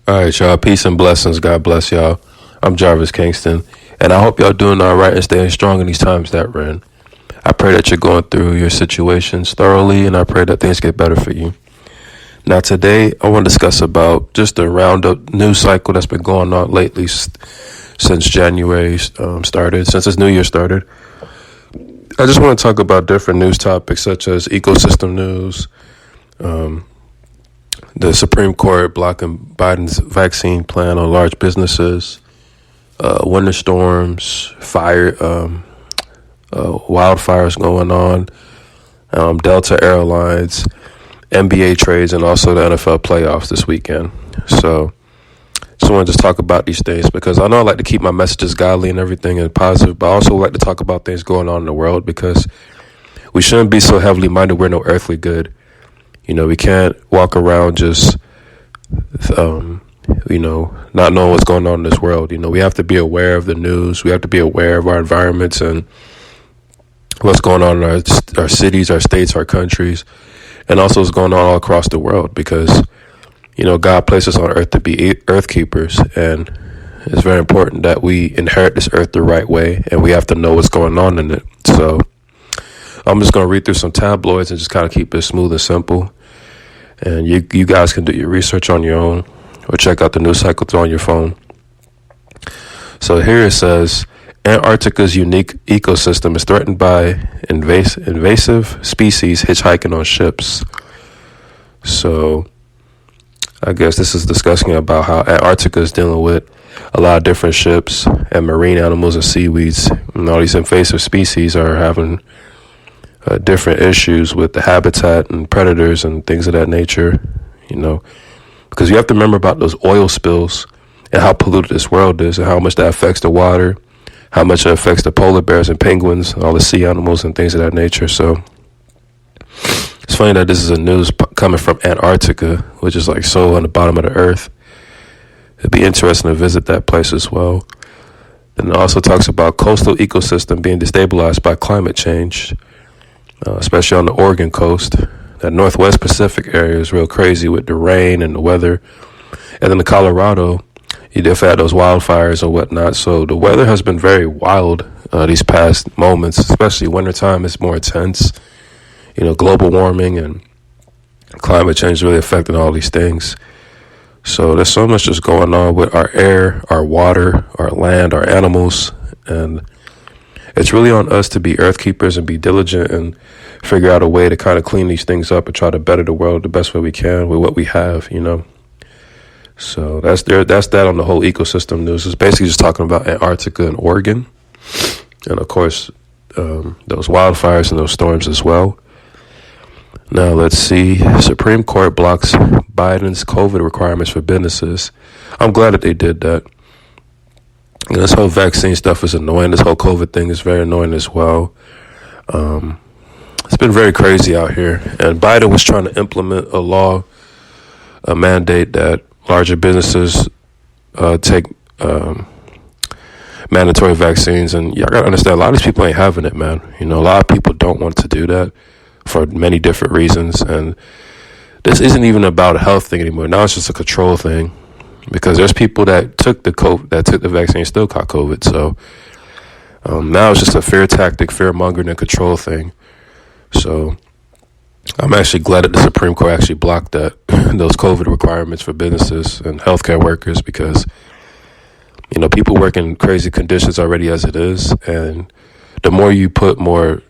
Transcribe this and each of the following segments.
All right, y'all. Peace and blessings. God bless y'all. I'm Jarvis Kingston, and I hope y'all doing all right and staying strong in these times that we're in. I pray that you're going through your situations thoroughly, and I pray that things get better for you. Now, today, I want to discuss about just the roundup news cycle that's been going on lately since January started, since this new year started. I just want to talk about different news topics such as ecosystem news, the Supreme Court blocking Biden's vaccine plan on large businesses, winter storms, wildfires going on, Delta Airlines, NBA trades, and also the NFL playoffs this weekend. So just want to talk about these things because I know I like to keep my messages godly and everything and positive, but I also like to talk about things going on in the world because we shouldn't be so heavily minded we're no earthly good. You know, we can't walk around just, not knowing what's going on in this world. You know, we have to be aware of the news. We have to be aware of our environments and what's going on in our cities, our states, our countries, and also what's going on all across the world because, you know, God placed us on earth to be earth keepers, and it's very important that we inherit this earth the right way, and we have to know what's going on in it. So I'm just going to read through some tabloids and just kind of keep it smooth and simple. And you guys can do your research on your own or check out the news cycles on your phone. So here it says, Antarctica's unique ecosystem is threatened by invasive species hitchhiking on ships. So I guess this is discussing about how Antarctica is dealing with a lot of different ships and marine animals and seaweeds. And all these invasive species are having different issues with the habitat and predators and things of that nature, you know, because you have to remember about those oil spills and how polluted this world is and how much that affects the water, how much it affects the polar bears and penguins, all the sea animals and things of that nature. So it's funny that this is a news coming from Antarctica, which is like so on the bottom of the earth. It'd be interesting to visit that place as well. Then it also talks about coastal ecosystem being destabilized by climate change. Especially on the Oregon coast. That Northwest Pacific area is real crazy with the rain and the weather. And then the Colorado, you definitely had those wildfires and whatnot. So the weather has been very wild these past moments, especially wintertime is more intense. You know, global warming and climate change really affecting all these things. So there's so much just going on with our air, our water, our land, our animals, and it's really on us to be earth keepers and be diligent and figure out a way to kind of clean these things up and try to better the world the best way we can with what we have, you know. So that's that on the whole ecosystem news. It's basically just talking about Antarctica and Oregon. And of course, those wildfires and those storms as well. Now let's see. Supreme Court blocks Biden's COVID requirements for businesses. I'm glad that they did that. And this whole vaccine stuff is annoying. This whole COVID thing is very annoying as well. It's been very crazy out here. And Biden was trying to implement a mandate that larger businesses take mandatory vaccines. And y'all got to understand, a lot of these people ain't having it, man. You know, a lot of people don't want to do that for many different reasons. And this isn't even about a health thing anymore. Now it's just a control thing. Because there's people that took the vaccine still caught COVID. So now it's just a fear tactic, fear mongering and control thing. So I'm actually glad that the Supreme Court actually blocked those COVID requirements for businesses and healthcare workers because, you know, people work in crazy conditions already as it is. And the more you put more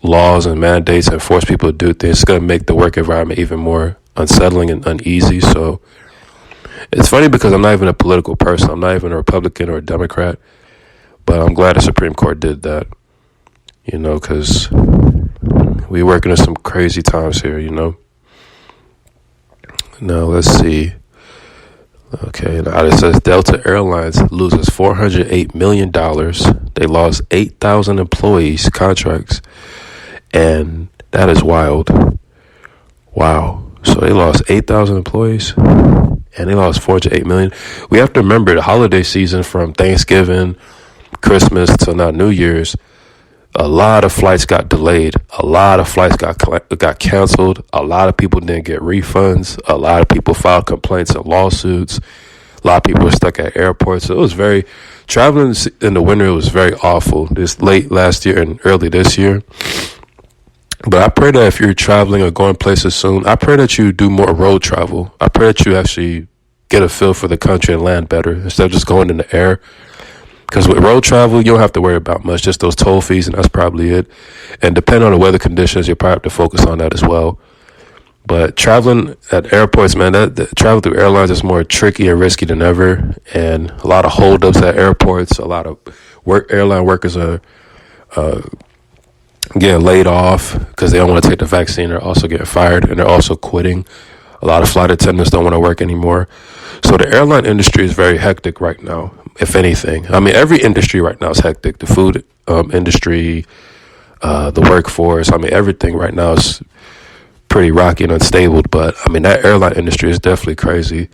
laws and mandates and force people to do things, it's going to make the work environment even more unsettling and uneasy. So it's funny because I'm not even a political person. I'm not even a Republican or a Democrat. But I'm glad the Supreme Court did that, you know, because we working in some crazy times here, you know. Now, let's see. Okay, now it says Delta Airlines loses $408 million. They lost 8,000 employees' contracts. And that is wild. Wow. So they lost 8,000 employees. And they lost $408 million. We have to remember the holiday season from Thanksgiving, Christmas till now New Year's. A lot of flights got delayed. A lot of flights got canceled. A lot of people didn't get refunds. A lot of people filed complaints and lawsuits. A lot of people were stuck at airports. So it was traveling in the winter, it was very awful. This late last year and early this year. But I pray that if you're traveling or going places soon, I pray that you do more road travel. I pray that you actually get a feel for the country and land better instead of just going in the air. Because with road travel, you don't have to worry about much, just those toll fees, and that's probably it. And depending on the weather conditions, you probably have to focus on that as well. But traveling at airports, man, travel through airlines is more tricky and risky than ever. And a lot of holdups at airports. A lot of airline workers are getting laid off because they don't want to take the vaccine. They're also getting fired, and they're also quitting. A lot of flight attendants don't want to work anymore. So the airline industry is very hectic right now, if anything. I mean, every industry right now is hectic. The food industry, the workforce. I mean, everything right now is pretty rocky and unstable. But, I mean, that airline industry is definitely crazy.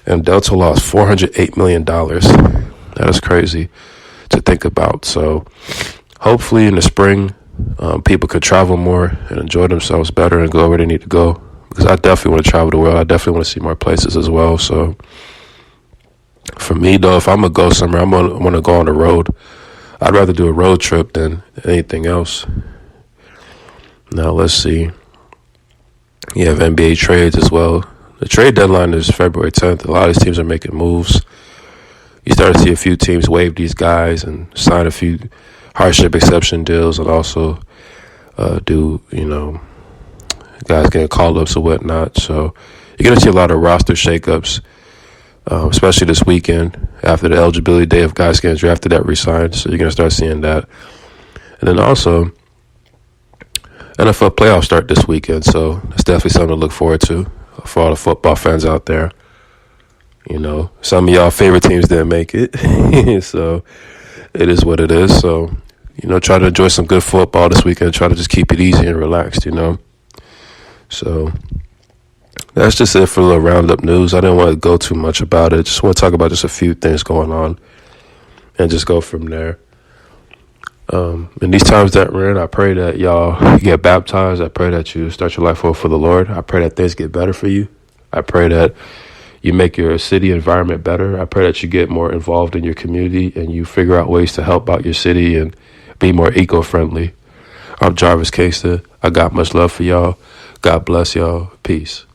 And Delta lost $408 million. That is crazy to think about. So hopefully in the spring, people could travel more and enjoy themselves better and go where they need to go. Because I definitely want to travel the world. I definitely want to see more places as well. So for me, though, if I'm going to go somewhere, I want to go on the road. I'd rather do a road trip than anything else. Now, let's see. You have NBA trades as well. The trade deadline is February 10th. A lot of these teams are making moves. You start to see a few teams waive these guys and sign a few hardship exception deals, and also do, guys getting call-ups or whatnot. So you're going to see a lot of roster shakeups, especially this weekend after the eligibility day of guys getting drafted that re-signed. So you're going to start seeing that. And then also, NFL playoffs start this weekend. So that's definitely something to look forward to for all the football fans out there. Some of y'all favorite teams didn't make it. So it is what it is. So, try to enjoy some good football this weekend. Try to just keep it easy and relaxed, So that's just it for a little roundup news. I didn't want to go too much about it. Just want to talk about just a few things going on and just go from there. In these times that we're in, I pray that y'all get baptized. I pray that you start your life over for the Lord. I pray that things get better for you. I pray that you make your city environment better. I pray that you get more involved in your community and you figure out ways to help out your city and be more eco-friendly. I'm Jarvis Kasta. I got much love for y'all. God bless y'all. Peace.